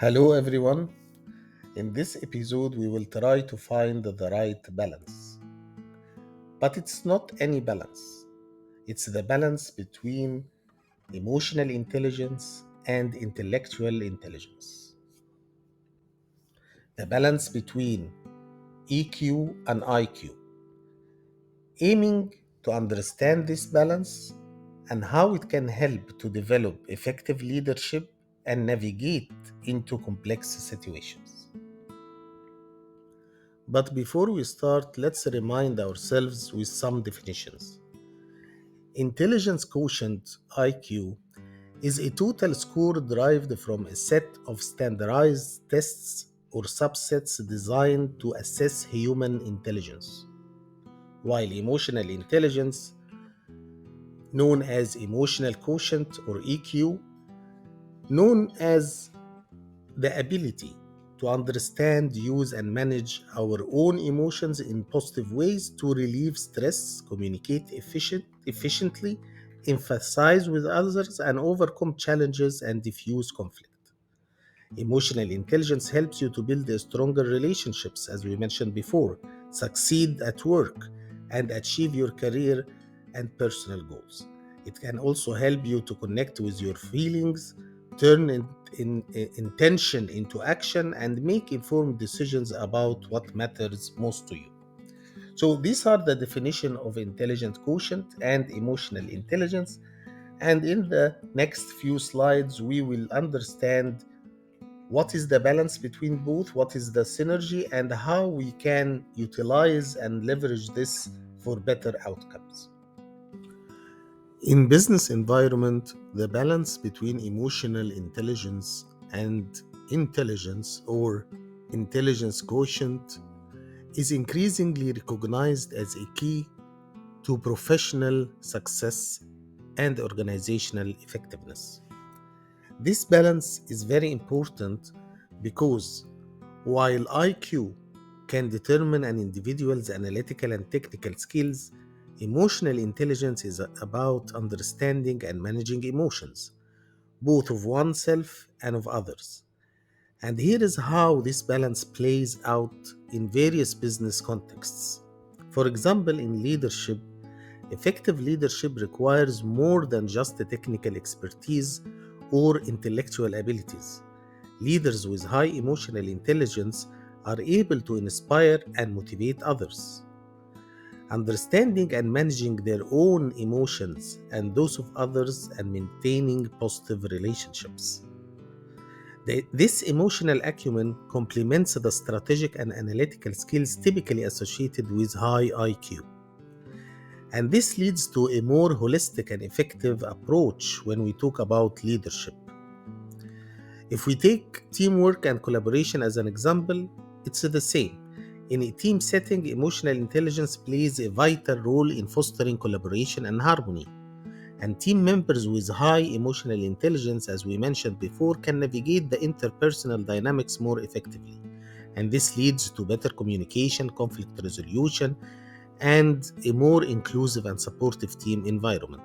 Hello, everyone. In this episode, we will try to find the right balance. But it's not any balance, it's the balance between emotional intelligence and intellectual intelligence, the balance between EQ and IQ, aiming to understand this balance and how it can help to develop effective leadership and navigate into complex situations. But before we start, let's remind ourselves with some definitions. Intelligence quotient (IQ) is a total score derived from a set of standardized tests or subsets designed to assess human intelligence, while emotional intelligence, known as emotional quotient or EQ, known as the ability to understand, use, and manage our own emotions in positive ways to relieve stress, communicate efficiently, emphasize with others, and overcome challenges and diffuse conflict. Emotional intelligence helps you to build stronger relationships, as we mentioned before, succeed at work, and achieve your career and personal goals. It can also help you to connect with your feelings, turn intention into action, and make informed decisions about what matters most to you. So, these are the definition of intelligent quotient and emotional intelligence. And in the next few slides, we will understand what is the balance between both, what is the synergy, and how we can utilize and leverage this for better outcomes. In business environment, the balance between emotional intelligence and intelligence or intelligence quotient is increasingly recognized as a key to professional success and organizational effectiveness. This balance is very important because while IQ can determine an individual's analytical and technical skills, emotional intelligence is about understanding and managing emotions, both of oneself and of others. And here is how this balance plays out in various business contexts. For example, in leadership, effective leadership requires more than just the technical expertise or intellectual abilities. Leaders with high emotional intelligence are able to inspire and motivate others. Understanding and managing their own emotions and those of others and maintaining positive relationships. This emotional acumen complements the strategic and analytical skills typically associated with high IQ. And this leads to a more holistic and effective approach when we talk about leadership. If we take teamwork and collaboration as an example, it's the same. In a team setting, emotional intelligence plays a vital role in fostering collaboration and harmony. And team members with high emotional intelligence, as we mentioned before, can navigate the interpersonal dynamics more effectively. And this leads to better communication, conflict resolution, and a more inclusive and supportive team environment.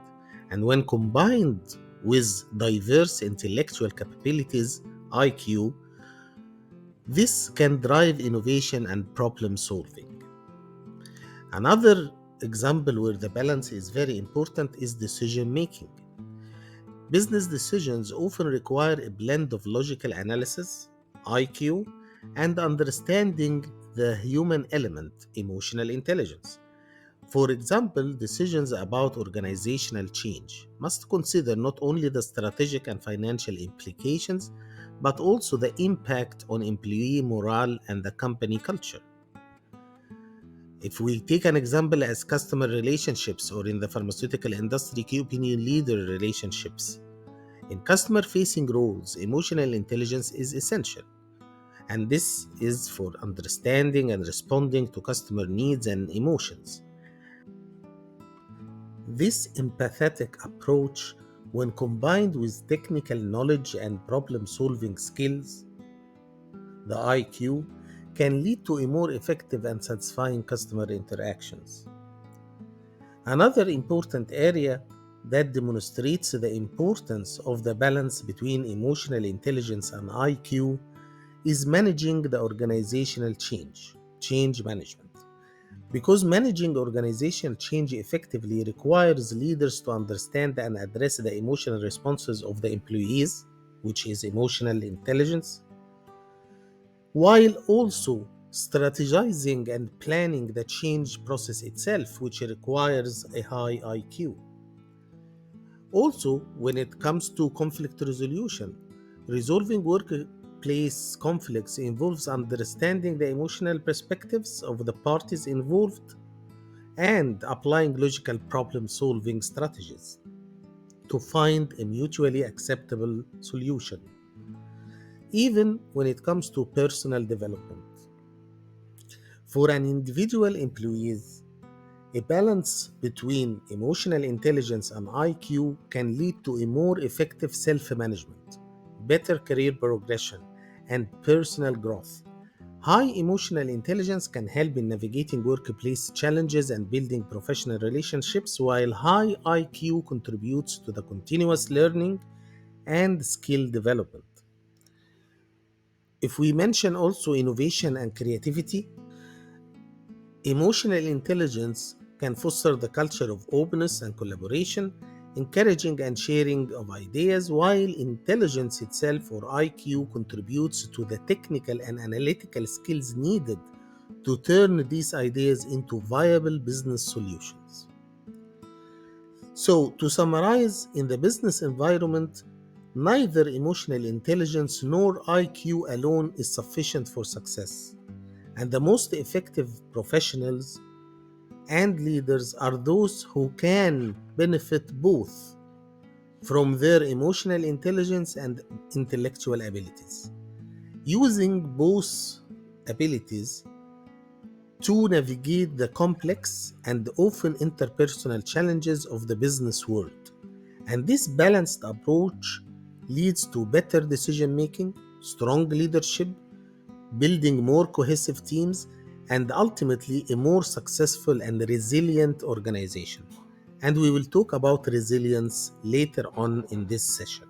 And when combined with diverse intellectual capabilities, IQ, this can drive innovation and problem solving. Another example where the balance is very important is decision making. Business decisions often require a blend of logical analysis, IQ, and understanding the human element, emotional intelligence. For example, decisions about organizational change must consider not only the strategic and financial implications, but also the impact on employee morale and the company culture. If we take an example as customer relationships or in the pharmaceutical industry, key opinion leader relationships, in customer facing roles, emotional intelligence is essential. And this is for understanding and responding to customer needs and emotions. This empathetic approach, when combined with technical knowledge and problem solving skills, the IQ, can lead to a more effective and satisfying customer interactions. Another important area that demonstrates the importance of the balance between emotional intelligence and IQ is managing the organizational change management. Because managing organizational change effectively requires leaders to understand and address the emotional responses of the employees, which is emotional intelligence, while also strategizing and planning the change process itself, which requires a high IQ. Also, when it comes to conflict resolution, resolving workplace conflicts involves understanding the emotional perspectives of the parties involved and applying logical problem solving strategies to find a mutually acceptable solution, even when it comes to personal development. For an individual employees, a balance between emotional intelligence and IQ can lead to a more effective self management, better career progression, and personal growth. High emotional intelligence can help in navigating workplace challenges and building professional relationships, while high IQ contributes to the continuous learning and skill development. If we mention also innovation and creativity, emotional intelligence can foster the culture of openness and collaboration, encouraging and sharing of ideas, while intelligence itself or IQ contributes to the technical and analytical skills needed to turn these ideas into viable business solutions. So, to summarize, in the business environment, neither emotional intelligence nor IQ alone is sufficient for success, and the most effective professionals and leaders are those who can benefit both from their emotional intelligence and intellectual abilities, using both abilities to navigate the complex and often interpersonal challenges of the business world. And this balanced approach leads to better decision making, strong leadership, building more cohesive teams, and ultimately a more successful and resilient organization. And we will talk about resilience later on in this session.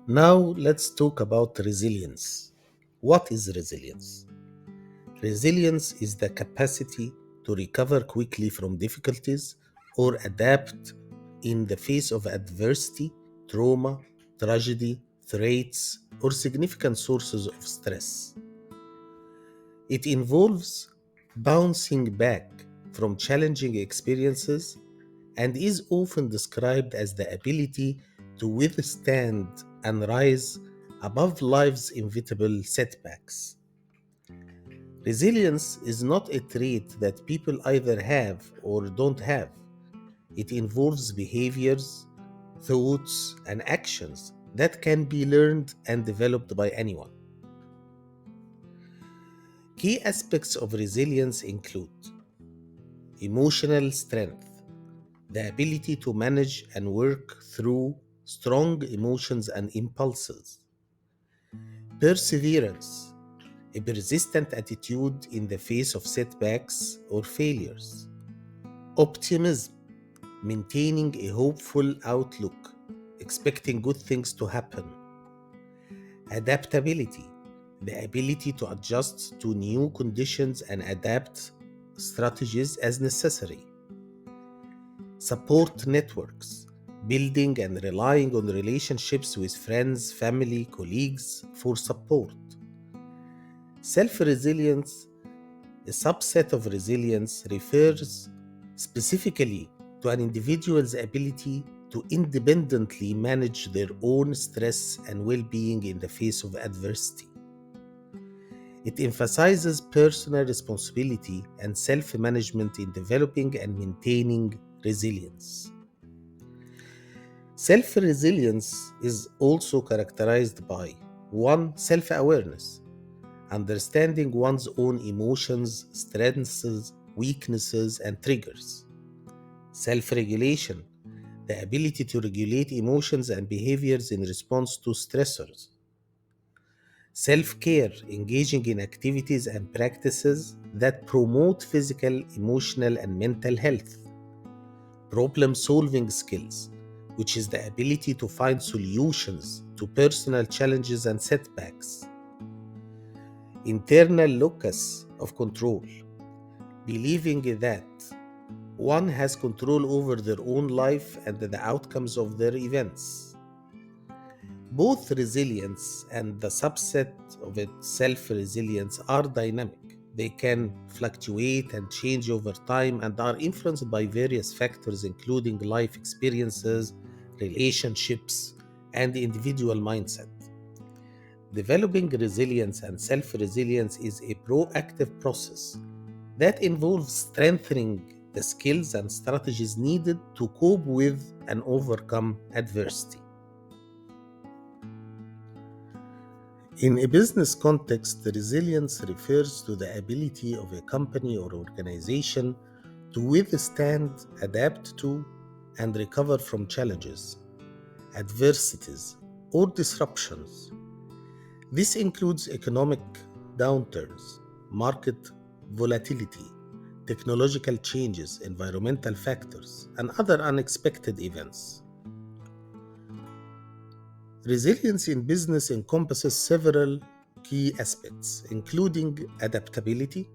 Now let's talk about resilience. What is resilience? Resilience is the capacity to recover quickly from difficulties or adapt in the face of adversity, trauma, tragedy, threats, or significant sources of stress. It involves bouncing back from challenging experiences and is often described as the ability to withstand and rise above life's inevitable setbacks. Resilience is not a trait that people either have or don't have. It involves behaviors, thoughts, and actions that can be learned and developed by anyone. Key aspects of resilience include emotional strength, the ability to manage and work through strong emotions and impulses, perseverance, a persistent attitude in the face of setbacks or failures, optimism, maintaining a hopeful outlook, expecting good things to happen, adaptability, the ability to adjust to new conditions and adapt strategies as necessary, support networks, building and relying on relationships with friends, family, colleagues for support. Self resilience, a subset of resilience, refers specifically to an individual's ability to independently manage their own stress and well being in the face of adversity. It emphasizes personal responsibility and self management in developing and maintaining resilience. Self resilience is also characterized by 1. Self awareness, understanding one's own emotions, strengths, weaknesses, and triggers. Self regulation, the ability to regulate emotions and behaviors in response to stressors. Self care, engaging in activities and practices that promote physical, emotional, and mental health. Problem solving skills, which is the ability to find solutions to personal challenges and setbacks. Internal locus of control, believing that one has control over their own life and the outcomes of their events. Both resilience and the subset of it, self resilience, are dynamic. They can fluctuate and change over time and are influenced by various factors, including life experiences, relationships, and individual mindset. Developing resilience and self resilience is a proactive process that involves strengthening the skills and strategies needed to cope with and overcome adversity. In a business context, resilience refers to the ability of a company or organization to withstand, adapt to, and recover from challenges, adversities, or disruptions. This includes economic downturns, market volatility, technological changes, environmental factors, and other unexpected events. Resilience in business encompasses several key aspects, including adaptability,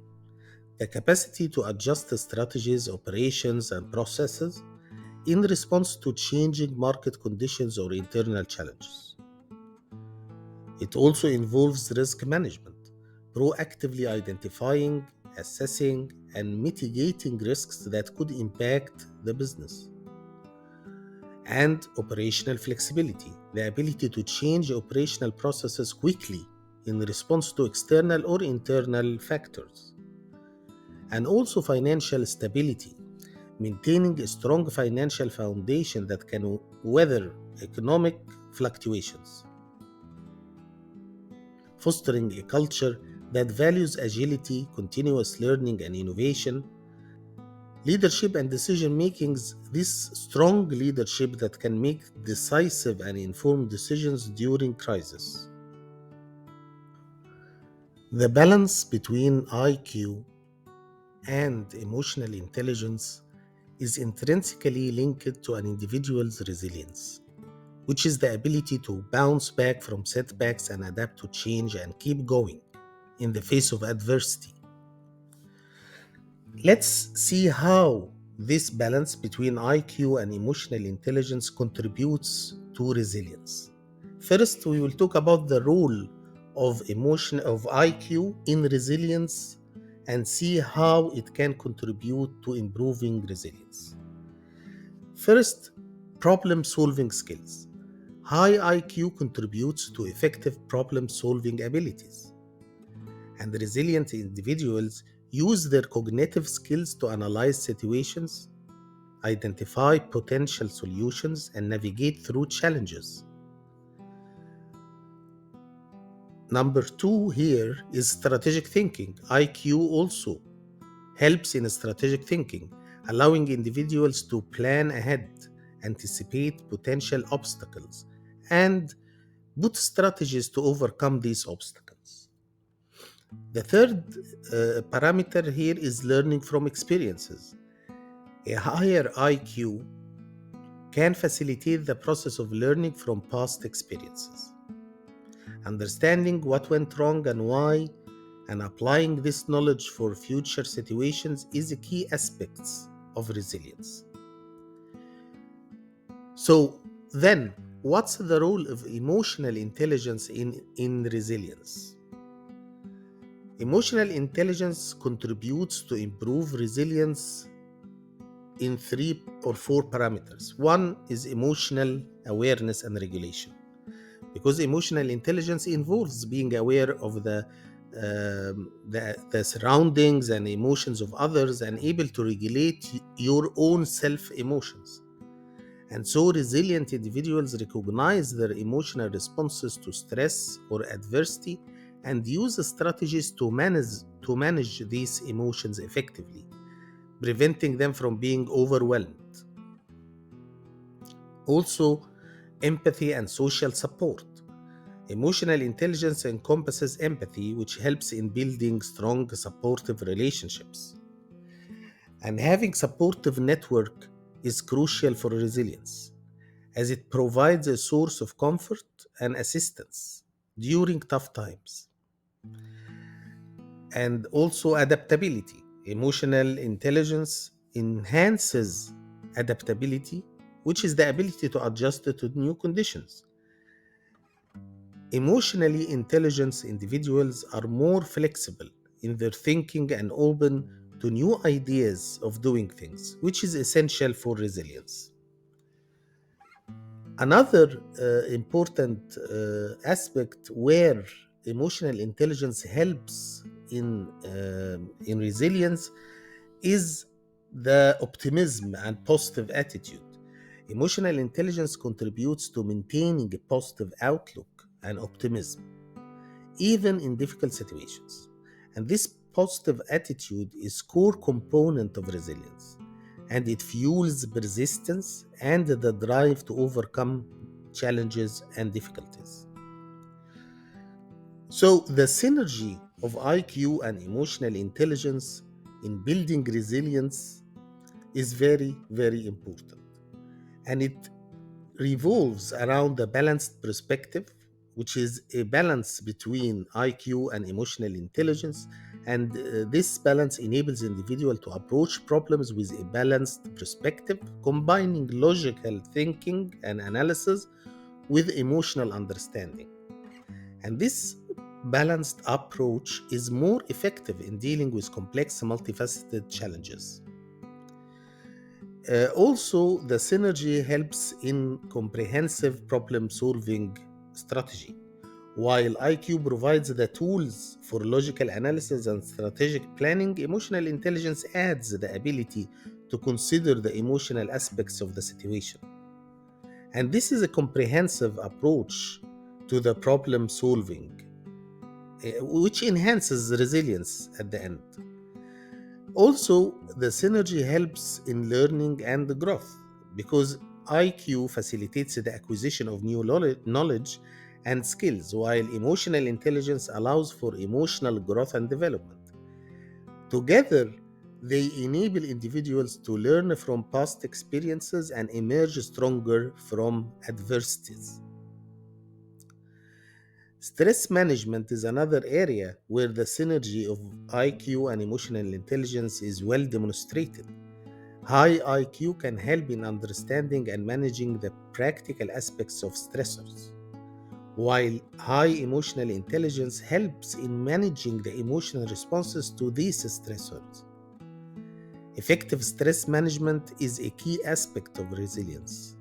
the capacity to adjust strategies, operations, and processes in response to changing market conditions or internal challenges. It also involves risk management, proactively identifying, assessing, and mitigating risks that could impact the business. And operational flexibility, the ability to change operational processes quickly in response to external or internal factors. And also financial stability, maintaining a strong financial foundation that can weather economic fluctuations. Fostering a culture that values agility, continuous learning, and innovation. Leadership and decision makings, this strong leadership that can make decisive and informed decisions during crisis. The balance between IQ and emotional intelligence is intrinsically linked to an individual's resilience, which is the ability to bounce back from setbacks and adapt to change and keep going in the face of adversity. Let's see how this balance between IQ and emotional intelligence contributes to resilience. First, we will talk about the role of IQ in resilience and see how it can contribute to improving resilience. First, problem solving skills. High IQ contributes to effective problem solving abilities, and resilient individuals use their cognitive skills to analyze situations, identify potential solutions, and navigate through challenges. Number two here is strategic thinking. IQ also helps in strategic thinking, allowing individuals to plan ahead, anticipate potential obstacles, and put strategies to overcome these obstacles. The third parameter here is learning from experiences. A higher IQ can facilitate the process of learning from past experiences. Understanding what went wrong and why, and applying this knowledge for future situations is a key aspect of resilience. So, then, what's the role of emotional intelligence in resilience? Emotional intelligence contributes to improve resilience in 3 or 4 parameters. One is emotional awareness and regulation, because emotional intelligence involves being aware of the surroundings and emotions of others and able to regulate your own self emotions. And so resilient individuals recognize their emotional responses to stress or adversity and use strategies to manage these emotions effectively, preventing them from being overwhelmed. Also, empathy and social support. Emotional intelligence encompasses empathy, which helps in building strong, supportive relationships. And having supportive network is crucial for resilience, as it provides a source of comfort and assistance during tough times. And also adaptability. Emotional intelligence enhances adaptability, which is the ability to adjust to new conditions. Emotionally intelligent individuals are more flexible in their thinking and open to new ideas of doing things, which is essential for resilience. Another important aspect where emotional intelligence helps in resilience is the optimism and positive attitude. Emotional intelligence contributes to maintaining a positive outlook and optimism, even in difficult situations. And this positive attitude is core component of resilience, and it fuels persistence and the drive to overcome challenges and difficulties. So the synergy of IQ and emotional intelligence in building resilience is very, very important. And it revolves around a balanced perspective, which is a balance between IQ and emotional intelligence. And this balance enables the individual to approach problems with a balanced perspective, combining logical thinking and analysis with emotional understanding. And this balanced approach is more effective in dealing with complex, multifaceted challenges. Also, the synergy helps in comprehensive problem solving strategy. While IQ provides the tools for logical analysis and strategic planning, emotional intelligence adds the ability to consider the emotional aspects of the situation. And this is a comprehensive approach to the problem solving, which enhances resilience at the end. Also, the synergy helps in learning and growth because IQ facilitates the acquisition of new knowledge and skills, while emotional intelligence allows for emotional growth and development. Together, they enable individuals to learn from past experiences and emerge stronger from adversities. Stress management is another area where the synergy of IQ and emotional intelligence is well demonstrated. High IQ can help in understanding and managing the practical aspects of stressors, while high emotional intelligence helps in managing the emotional responses to these stressors. Effective stress management is a key aspect of resilience.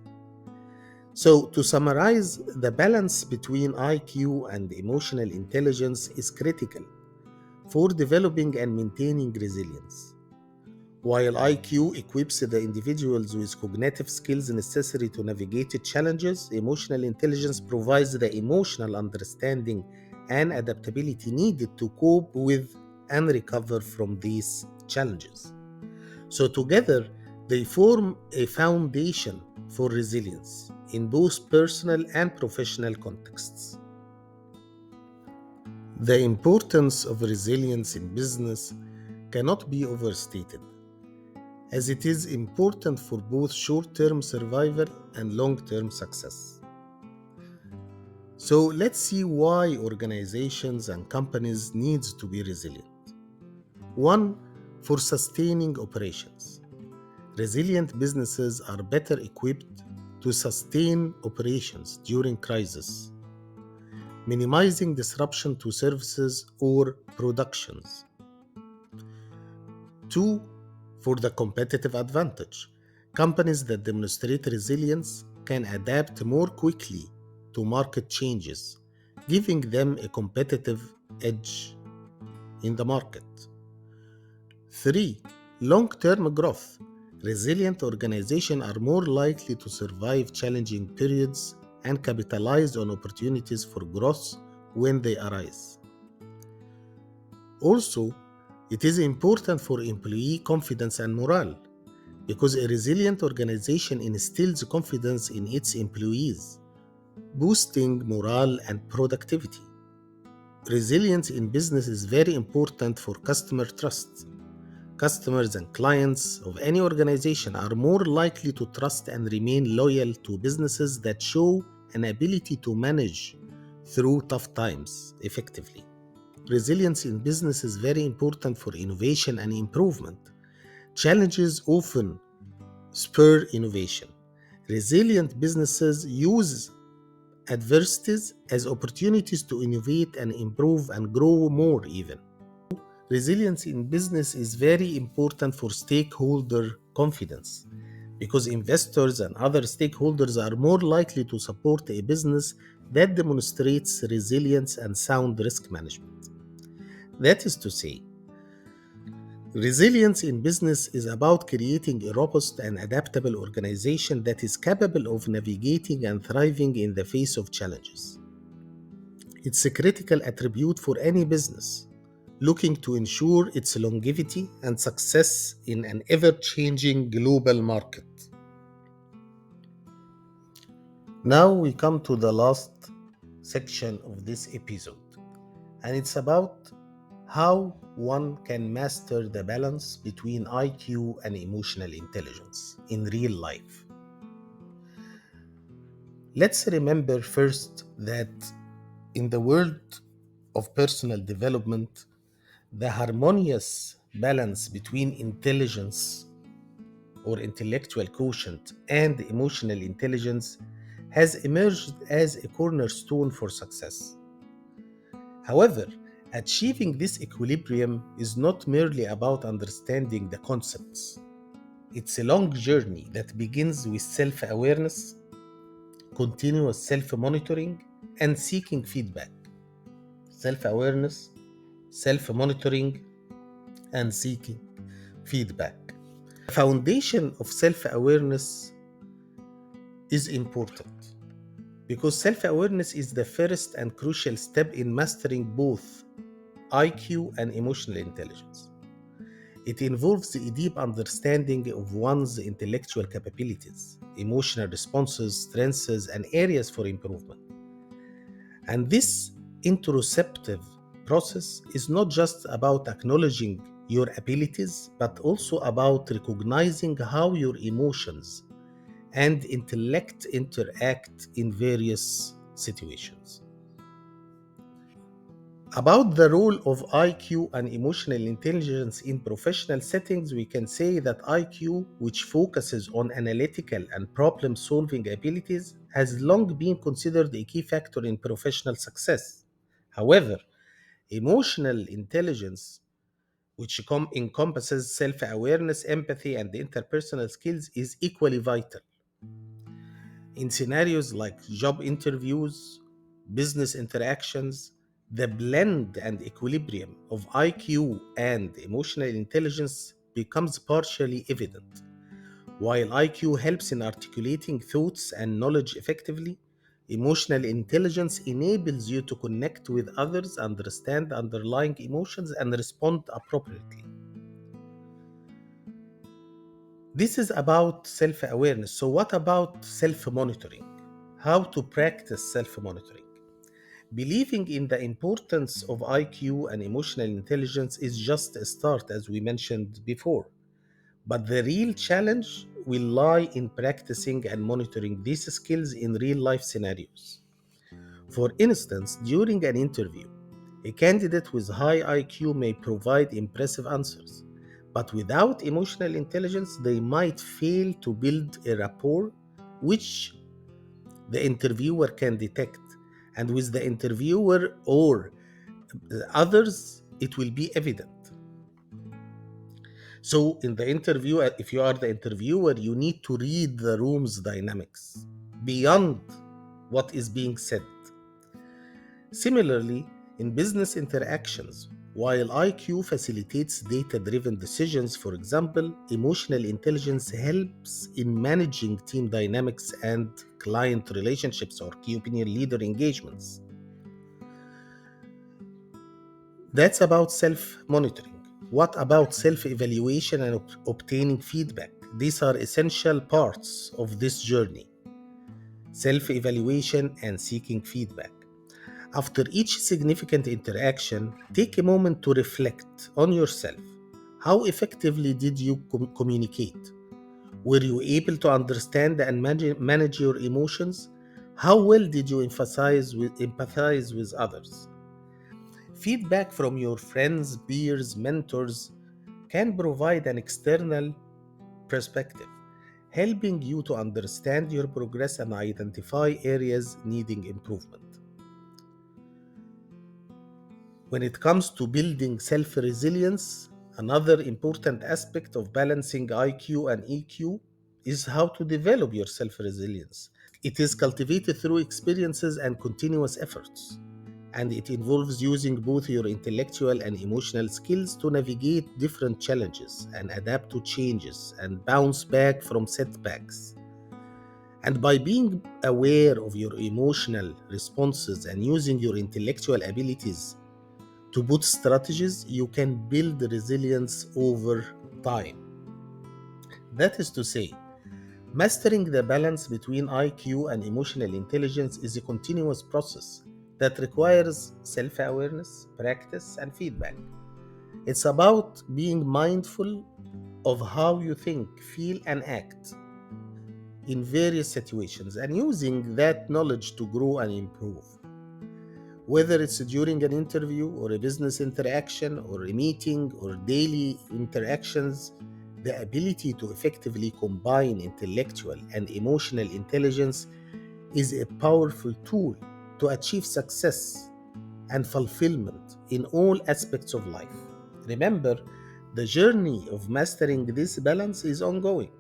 So, to summarize, the balance between IQ and emotional intelligence is critical for developing and maintaining resilience. While IQ equips the individuals with cognitive skills necessary to navigate challenges, emotional intelligence provides the emotional understanding and adaptability needed to cope with and recover from these challenges. So, together, they form a foundation for resilience in both personal and professional contexts. The importance of resilience in business cannot be overstated, as it is important for both short-term survival and long-term success. So let's see why organizations and companies need to be resilient. One, for sustaining operations. Resilient businesses are better equipped to sustain operations during crisis, minimizing disruption to services or productions. Two, for the competitive advantage. Companies that demonstrate resilience can adapt more quickly to market changes, giving them a competitive edge in the market. Three, long-term growth. Resilient organizations are more likely to survive challenging periods and capitalize on opportunities for growth when they arise. Also, it is important for employee confidence and morale because a resilient organization instills confidence in its employees, boosting morale and productivity. Resilience in business is very important for customer trust. Customers and clients of any organization are more likely to trust and remain loyal to businesses that show an ability to manage through tough times effectively. Resilience in business is very important for innovation and improvement. Challenges often spur innovation. Resilient businesses use adversities as opportunities to innovate and improve and grow more even. Resilience in business is very important for stakeholder confidence because investors and other stakeholders are more likely to support a business that demonstrates resilience and sound risk management. That is to say, resilience in business is about creating a robust and adaptable organization that is capable of navigating and thriving in the face of challenges. It's a critical attribute for any business looking to ensure its longevity and success in an ever-changing global market. Now we come to the last section of this episode, and it's about how one can master the balance between IQ and emotional intelligence in real life. Let's remember first that in the world of personal development, the harmonious balance between intelligence or intellectual quotient and emotional intelligence has emerged as a cornerstone for success. However, achieving this equilibrium is not merely about understanding the concepts. It's a long journey that begins with self-awareness, continuous self-monitoring, and seeking feedback. Self-awareness, self-monitoring, and seeking feedback. The foundation of self-awareness is important because self-awareness is the first and crucial step in mastering both IQ and emotional intelligence. It involves a deep understanding of one's intellectual capabilities, emotional responses, strengths, and areas for improvement. And this introspective process is not just about acknowledging your abilities, but also about recognizing how your emotions and intellect interact in various situations. About the role of IQ and emotional intelligence in professional settings, we can say that IQ, which focuses on analytical and problem solving abilities, has long been considered a key factor in professional success. However, emotional intelligence, which encompasses self awareness, empathy, and interpersonal skills, is equally vital. In scenarios like job interviews, business interactions, the blend and equilibrium of IQ and emotional intelligence becomes partially evident. While IQ helps in articulating thoughts and knowledge effectively, emotional intelligence enables you to connect with others, understand underlying emotions, and respond appropriately. This is about self awareness. So, what about self monitoring? How to practice self monitoring? Believing in the importance of IQ and emotional intelligence is just a start, as we mentioned before. But the real challenge will lie in practicing and monitoring these skills in real life scenarios. For instance, during an interview, a candidate with high IQ may provide impressive answers, but without emotional intelligence, they might fail to build a rapport which the interviewer can detect. And with the interviewer or others, it will be evident. So, in the interview, if you are the interviewer, you need to read the room's dynamics beyond what is being said. Similarly, in business interactions, While IQ facilitates data driven decisions, for example, emotional intelligence helps in managing team dynamics and client relationships or key opinion leader engagements. That's about self monitoring. What about self evaluation and obtaining feedback? These are essential parts of this journey: self evaluation and seeking feedback. After each significant interaction, take a moment to reflect on yourself. How effectively did you communicate? Were you able to understand and manage your emotions? How well did you empathize with others? Feedback from your friends, peers, mentors can provide an external perspective, helping you to understand your progress and identify areas needing improvement. When it comes to building self resilience, another important aspect of balancing IQ and EQ is how to develop your self resilience. It is cultivated through experiences and continuous efforts, and it involves using both your intellectual and emotional skills to navigate different challenges and adapt to changes and bounce back from setbacks. And by being aware of your emotional responses and using your intellectual abilities to boot strategies, you can build resilience over time. That is to say, mastering the balance between IQ and emotional intelligence is a continuous process that requires self awareness, practice, and feedback. It's about being mindful of how you think, feel, and act in various situations and using that knowledge to grow and improve. Whether it's during an interview or a business interaction or a meeting or daily interactions, the ability to effectively combine intellectual and emotional intelligence is a powerful tool to achieve success and fulfillment in all aspects of life. Remember, the journey of mastering this balance is ongoing.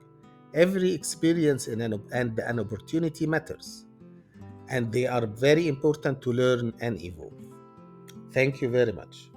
Every experience and an opportunity matters, and they are very important to learn and evolve. Thank you very much.